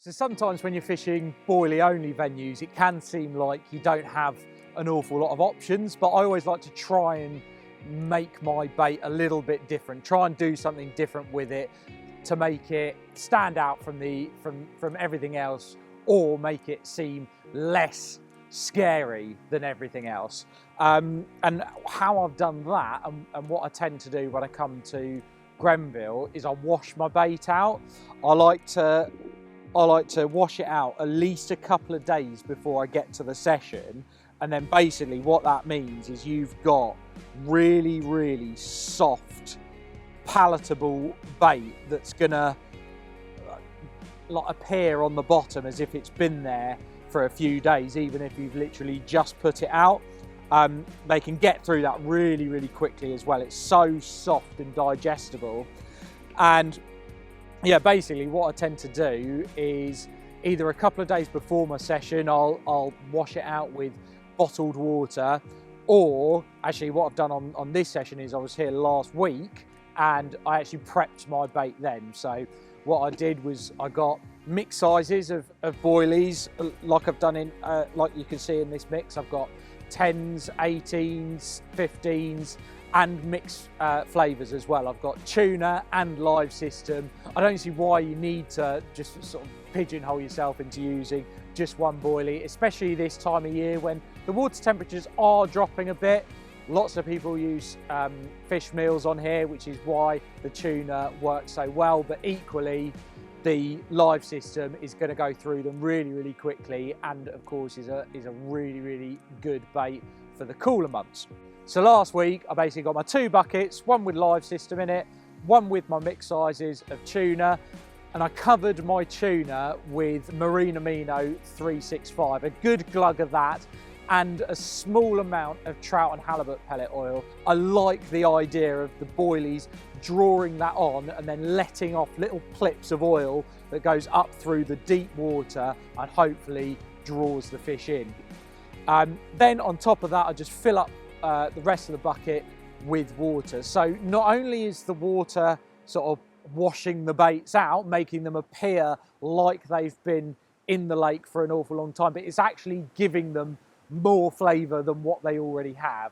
So sometimes when you're fishing boilie only venues, it can seem like you don't have an awful lot of options, but I always like to try and make my bait a little bit different, try and do something different with it to make it stand out from everything else, or make it seem less scary than everything else. And how I've done that, and what I tend to do when I come to Grenville, is I wash my bait out. I like to wash it out at least a couple of days before I get to the session. And then basically what that means is you've got really, really soft, palatable bait that's gonna like appear on the bottom as if it's been there for a few days, even if you've literally just put it out. They can get through that really, really quickly as well. It's so soft and digestible. And yeah, basically what I tend to do is either a couple of days before my session, I'll wash it out with bottled water, or actually what I've done on this session is I was here last week and I actually prepped my bait then. So what I did was I got mixed sizes of boilies, like I've done in, like you can see in this mix. I've got 10s, 18s, 15s, and mixed flavours as well. I've got tuna and live system. I don't see why you need to just sort of pigeonhole yourself into using just one boilie, especially this time of year when the water temperatures are dropping a bit. Lots of people use fish meals on here, which is why the tuna works so well, but equally the live system is going to go through them really, really quickly, and of course is a really, really good bait for the cooler months. So last week I basically got my 2 buckets, one with live system in it, one with my mixed sizes of tuna, and I covered my tuna with Marine Amino 365, a good glug of that, and a small amount of trout and halibut pellet oil. I like the idea of the boilies drawing that on and then letting off little clips of oil that goes up through the deep water and hopefully draws the fish in. Then on top of that, I just fill up the rest of the bucket with water. So not only is the water sort of washing the baits out, making them appear like they've been in the lake for an awful long time, but it's actually giving them more flavour than what they already have.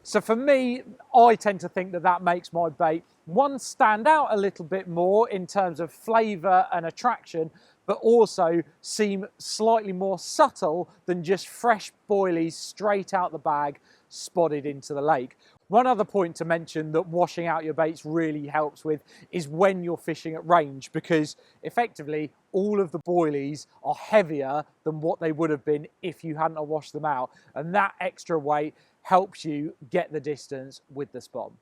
So for me, I tend to think that that makes my bait, one, stand out a little bit more in terms of flavour and attraction, but also seem slightly more subtle than just fresh boilies straight out the bag spotted into the lake. One other point to mention that washing out your baits really helps with is when you're fishing at range, because effectively all of the boilies are heavier than what they would have been if you hadn't washed them out, and that extra weight helps you get the distance with the spawn.